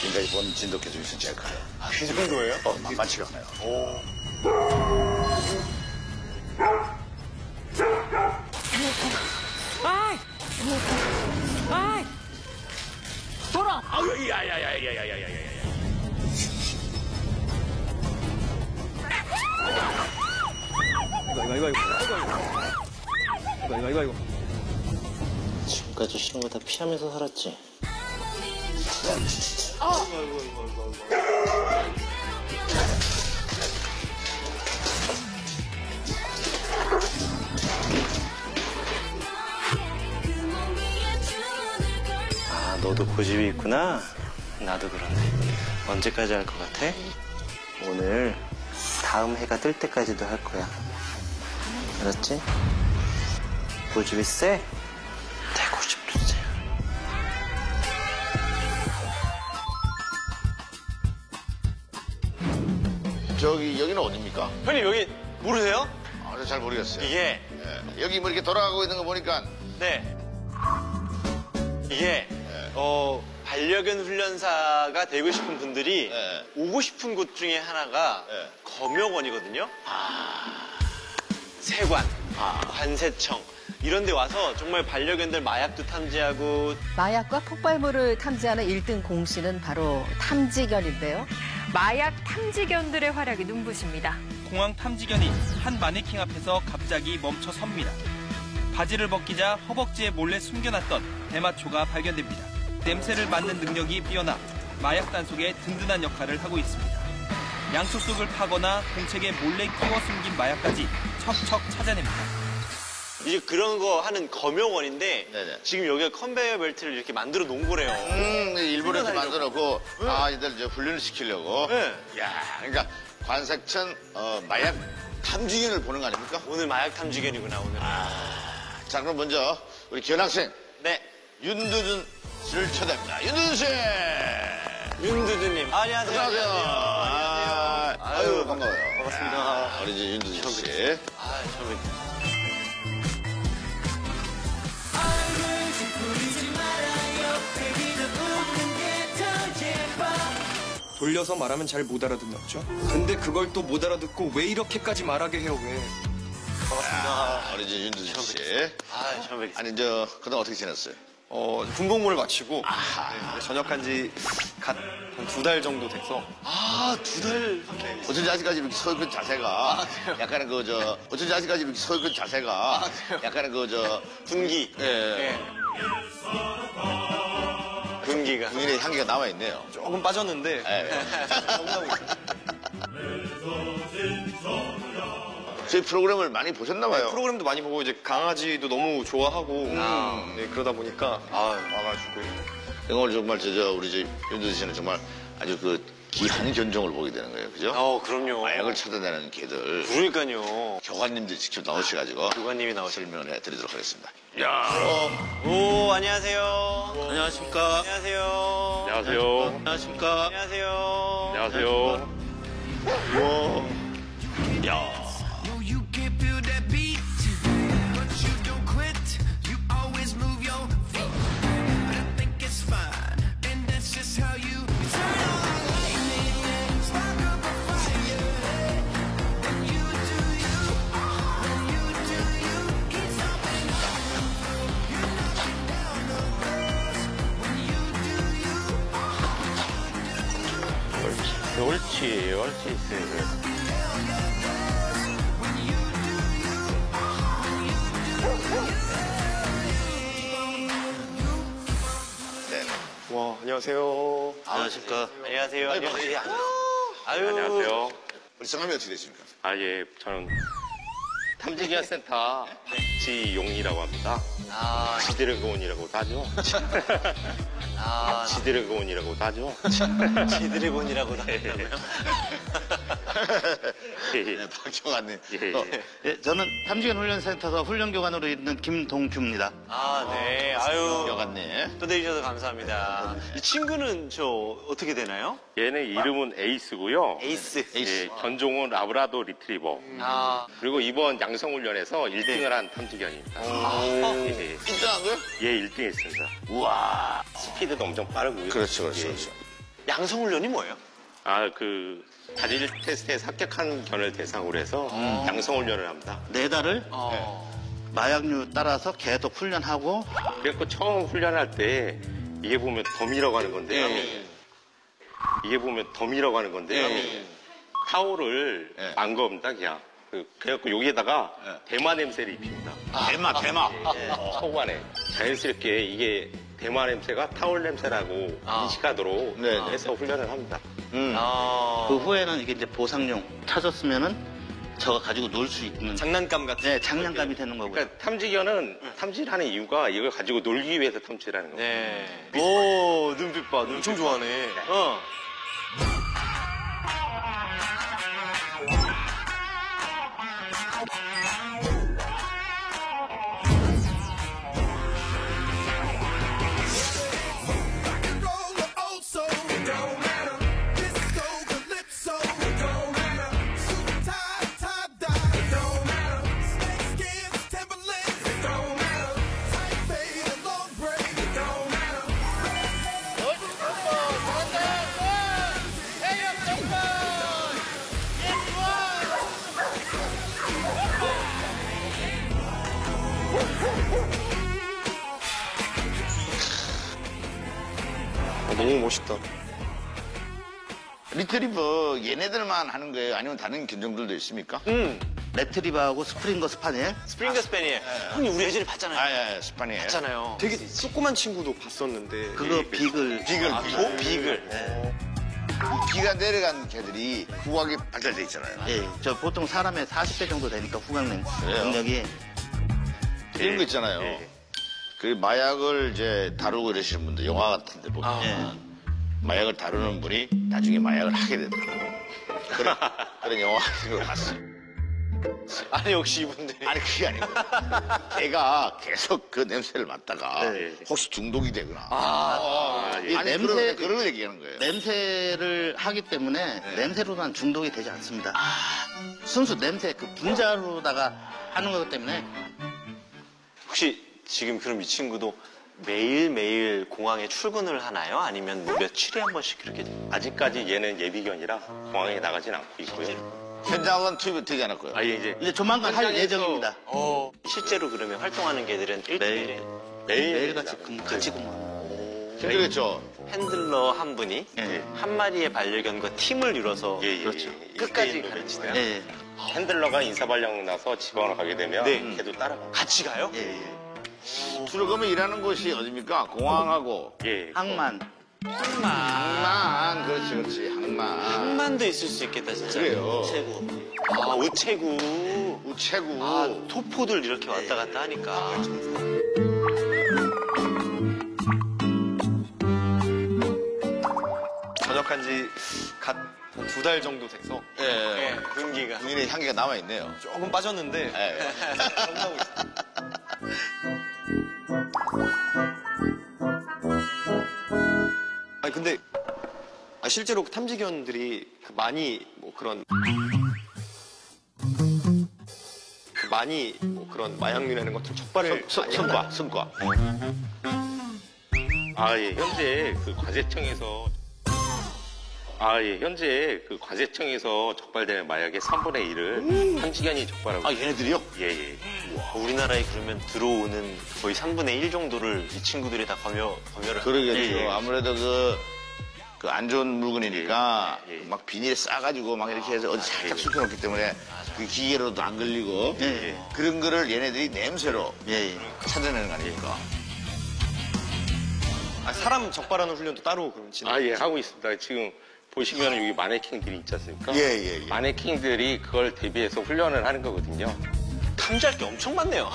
지금까지 본 진돗개 중에서 제일 커요. 아, 그 정도예요? 만만치가 않아요. 아이! 아이! 돌아! 아유, 야야야야야야야야야. 이거. 지금까지 싫은 거 다 피하면서 살았지. 아, 너도 고집이 있구나. 나도 그러네. 언제까지 할 것 같아? 오늘 다음 해가 뜰 때까지도 할 거야. 알았지? 고집이 세? 내 고집도 세. 저기 여기는 어디입니까? 형님, 여기 모르세요? 아, 저 잘 모르겠어요. 이게, 예. 여기 뭐 이렇게 돌아가고 있는 거 보니까 네. 이게, 반려견 훈련사가 되고 싶은 분들이 네. 오고 싶은 곳 중에 하나가 네. 검역원이거든요. 세관, 관세청 이런 데 와서 정말 반려견들 마약도 탐지하고 마약과 폭발물을 탐지하는 1등 공신은 바로 탐지견인데요. 마약 탐지견들의 활약이 눈부십니다. 공항 탐지견이 한 마네킹 앞에서 갑자기 멈춰 섭니다. 바지를 벗기자 허벅지에 몰래 숨겨놨던 대마초가 발견됩니다. 냄새를 맡는 능력이 뛰어나 마약 단속에 든든한 역할을 하고 있습니다. 양초 속을 파거나 공책에 몰래 끼워 숨긴 마약까지 척척 찾아냅니다. 이제 그런 거 하는 검역원인데 네네. 지금 여기가 컨베이어 벨트를 이렇게 만들어 놓은 거래요. 일본에서 훈련하려고. 만들어놓고, 이들 이제 훈련을 시키려고. 네. 야, 그러니까 관색천 마약 탐지견을 보는 거 아닙니까? 오늘 마약 탐지견이구나 오늘. 자, 그럼 먼저 우리 견학생 네, 윤두준 씨를 초대합니다. 윤두준 씨! 윤두준님. 안녕하세요. 안녕하세요. 안녕하세요. 아유, 반가워요. 반갑습니다. 우리 이제 윤두준 씨. 처음에. 돌려서 말하면 잘 못 알아듣죠. 근데 그걸 또 못 알아듣고 왜 이렇게까지 말하게 해요, 왜? 반갑습니다. 우리 이제 윤두준 씨. 처음 뵙겠습니다. 아니, 그동안 어떻게 지냈어요? 군복무를 마치고 전역한 지 한 2달 정도 돼서 2달. 어쩐지 아직까지 이렇게 서 있는 자세가 약간의 어쩐지 아직까지 이렇게 서 있는 자세가 약간의 군기. 예. 군기가. 군인의 향기가 남아있네요. 조금 빠졌는데 저희 프로그램을 많이 보셨나봐요. 프로그램도 많이 보고 이제 강아지도 너무 좋아하고 네, 그러다 보니까 와가지고 오늘 정말 우리 윤두준 씨는 정말 아주 기한 견종을 보게 되는 거예요. 그죠? 그럼요. 마약을 찾아내는 개들. 그러니까요. 교관님들이 직접 나오셔가지고 교관님이 나오시고. 설명을 해드리도록 하겠습니다. 오, 안녕하세요. 안녕하십니까. 안녕하세요. 안녕하세요. 안녕하십니까. 안녕하세요. 안녕하세요. 야. You can't feel that beat, but you don't quit. You always move your feet, but I think it's fine, and that's just how you turn on lightning, spark up a fire. Then you do you, then you do you. Keep stopping on, you're knocking down the walls. When you do you, 옳지. 와, 안녕하세요. 안녕하십니까. 안녕하세요. 안녕하세요. 안녕하세요. 우리 성함이 어떻게 되십니까? 예, 저는 탐지기한 센터 박지용이라고 합니다. 지드래곤이라고도 하죠. 지드래곤이라고도 하죠. 지드래곤이라고도 한다고요? 네, 박경환님. 예, 저는 탐지견 훈련센터에서 훈련교관으로 있는 김동규입니다. 네. 박경환님. 초대해주셔서 감사합니다. 이 친구는 어떻게 되나요? 얘는 이름은 에이스고요. 에이스. 예, 견종은 라브라도 리트리버. 그리고 이번 양성훈련에서 1등을 한 탐지견입니다. 예, 1등한 거요? 예, 1등 했습니다. 우와. 스피드도 엄청 빠르고요. 그렇죠. 예. 양성훈련이 뭐예요? 그 자질 테스트에 합격한 견을 대상으로 해서 양성훈련을 합니다. 4달을 마약류 따라서 계속 훈련하고 그래서 처음 훈련할 때 이게 보면 덤이라고 하는 건데요. 이게 보면 덤이라고 하는 건데요. 타올을 안 겁니다, 그냥. 그래갖고 여기에다가 대마 냄새를 입힙니다. 대마. 턱 안에. 자연스럽게 이게 대마 냄새가 타올 냄새라고 인식하도록 해서 훈련을 합니다. 그 후에는 이게 이제 보상용 찾았으면은 저거 가지고 놀 수 있는 장난감 같은. 네, 장난감이 되는 거고요. 그러니까 탐지견은 탐지를 하는 이유가 이걸 가지고 놀기 위해서 탐지를 하는 거예요. 네. 오, 눈빛 봐. 엄청 좋아하네. 너무 멋있다. 리트리버 얘네들만 하는 거예요? 아니면 다른 견종들도 있습니까? 레트리버하고 스프링거 스파니엘. 스프링거 스패니엘. 형님 우리 예전에 봤잖아요. 스파니엘. 봤잖아요. 되게 조그만 친구도 봤었는데. 그거 비글. 비글. 기가 내려간 개들이 후각이 발달돼 있잖아요. 예, 저 보통 사람의 40배 정도 되니까 후각 능력이. 이런 거 있잖아요. 그 마약을 이제 다루고 이러시는 분들, 영화 같은 데 보면 마약을 다루는 분이 나중에 마약을 하게 되더라고요. 그런 영화 같은 걸 봤어요. 아니, 역시 이분들이. 아니, 그게 아니고. 걔가 계속 그 냄새를 맡다가 혹시 중독이 되거나. 이 아니, 냄새- 그런 걸 얘기하는 거예요. 냄새를 하기 때문에 냄새로만 중독이 되지 않습니다. 순수 냄새, 그 분자로다가 하는 거기 때문에. 혹시 지금 그럼 이 친구도 매일매일 공항에 출근을 하나요? 아니면 뭐 며칠에 한 번씩 그렇게? 아직까지 얘는 예비견이라 공항에 나가진 않고 있고요. 현장은 투입이 되지 않았고요. 이제 조만간 할 예정입니다. 실제로 그러면 활동하는 개들은 일주일에 매일같이 근무. 힘들겠죠? 핸들러 한 분이 한 마리의 반려견과 팀을 이뤄서 그렇죠. 끝까지 가르치나요? 예. 핸들러가 인사발령 나서 지방으로 가게 되면 걔도 따라가. 같이 가요? 주로 그러면 일하는 곳이 어디입니까? 공항하고. 항만. 항만. 그렇지. 항만. 항만도 있을 수 있겠다, 진짜. 그래요. 우체국. 우체국. 토포들 이렇게 왔다 갔다 하니까. 전역한 지 갓 한 2달 정도 돼서 분기가. 군인의 향기가 남아있네요. 조금 빠졌는데 건강하고 있습니다. 아니 근데 실제로 탐지견들이 많이 뭐 그런 마약류라는 것들 촉발을 많이 한다. 성과. 현재 그 과세청에서 적발되는 마약의 3분의 1을 탐지견이 적발하고. 얘네들이요? 예. 우리나라에 그러면 들어오는 거의 3분의 1 정도를 이 친구들이 다 검열을 그러겠죠. 아무래도 그 안 좋은 물건이니까 막 비닐에 싸가지고 막 이렇게 해서 어디 살짝 숨겨놓기 때문에 그 기계로도 안 걸리고 그런 거를 얘네들이 냄새로 찾아내는 거 아닙니까? 사람 적발하는 훈련도 따로 그럼 진행? 하고 있습니다. 지금 보시면 여기 마네킹들이 있지 않습니까? 예. 마네킹들이 그걸 대비해서 훈련을 하는 거거든요. 탐지할 게 엄청 많네요.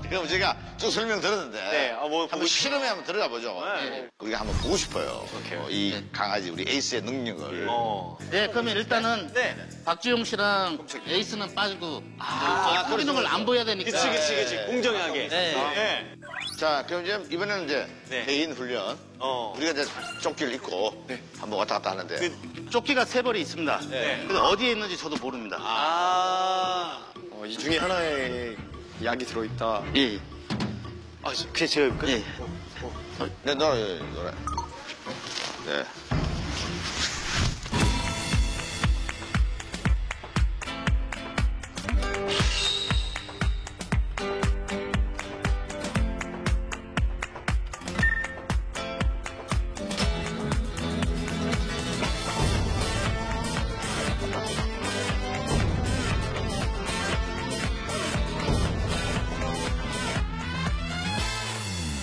그럼 제가 쭉 설명 들었는데 한번 실험에 한번 들어가 보죠. 우리가 한번 보고 싶어요. 이 강아지 우리 에이스의 능력을. 네, 그러면 일단은 박주영 씨랑 에이스는 빠지고 뿌리는 걸 안 보여야 되니까. 그치. 공정하게. 자, 그럼 이제 이번에는 이제 개인 훈련. 우리가 이제 조끼를 입고 한번 왔다 갔다 하는데. 조끼가 3벌이 있습니다. 근데 어디에 있는지 저도 모릅니다. 이 중에 하나에 약이 들어있다. 예. 그냥 제가 입을까요? 예. 네, 노래. 네.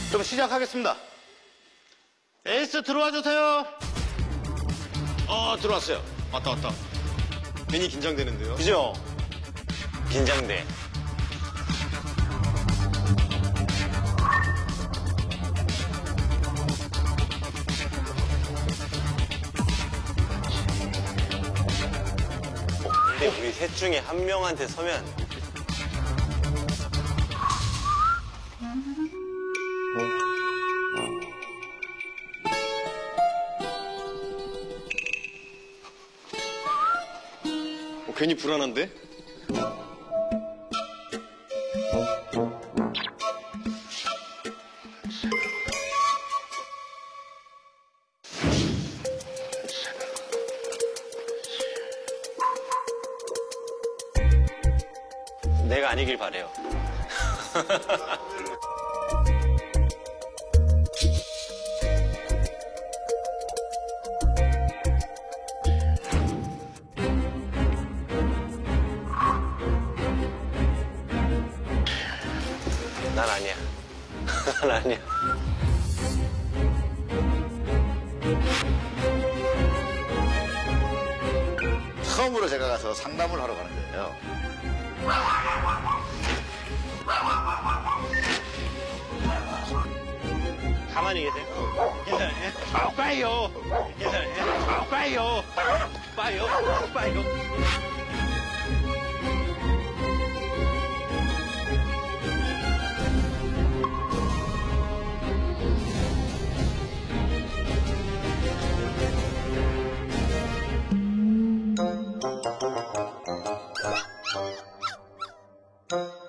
그럼 시작하겠습니다. 에이스 들어와 주세요. 들어왔어요. 왔다. 괜히 긴장되는데요. 그죠? 긴장돼. 근데 우리 셋 중에 한 명한테 서면 안 돼. 괜히 불안한데? 내가 아니길 바래요. 난 아니야. 난 아니야. 처음으로 제가 가서 상담을 하러 가는 거예요. 가만히 계세요. 괜찮아요. 빠요. 괜찮아요. 빠요. 빠요.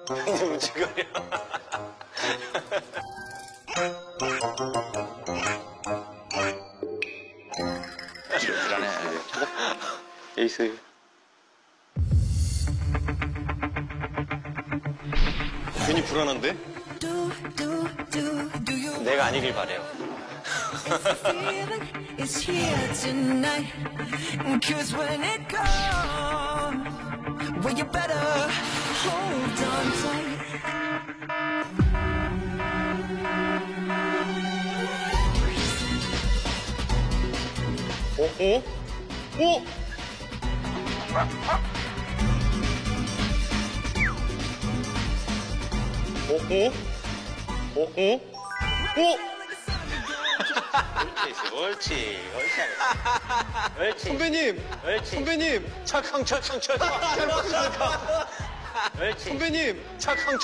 형님 움직여요. 불안해. 에이스. 괜히 불안한데? 내가 아니길 바래요. It's here tonight. 'Cause when it comes, well, you better hold on tight. 오? 옳지. 옳지. 선배님! 옳지. 선배님! 철컹. 옳지. 선배님! 철컹.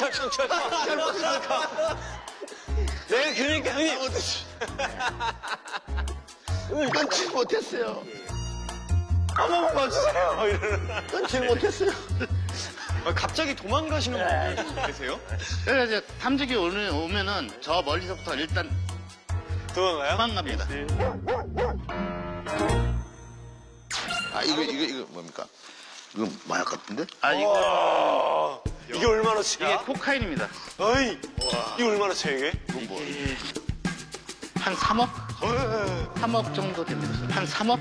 내가 그러니까 형님. 끊지 못했어요. 한 번만 봐주세요. 이러는. 끊지 못했어요. 갑자기 도망가시는 분들 계세요? 그래서 이제 탐지기 오면은 저 멀리서부터 일단 도망가요? 도망갑니다. 이거 뭡니까? 이거 마약 같은데? 이게 얼마나치야? 이게 코카인입니다. 어이. 이게 얼마나치야 이게? 한 3억? 3억 정도 됩니다. 한 3억?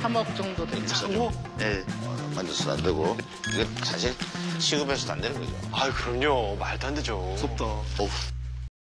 3억 정도 됩니다. 3억? 네. 만져서도 안 되고. 이거 사실 취급해서도 안 되는 거죠. 아 그럼요. 말도 안 되죠. 무섭다. 어우.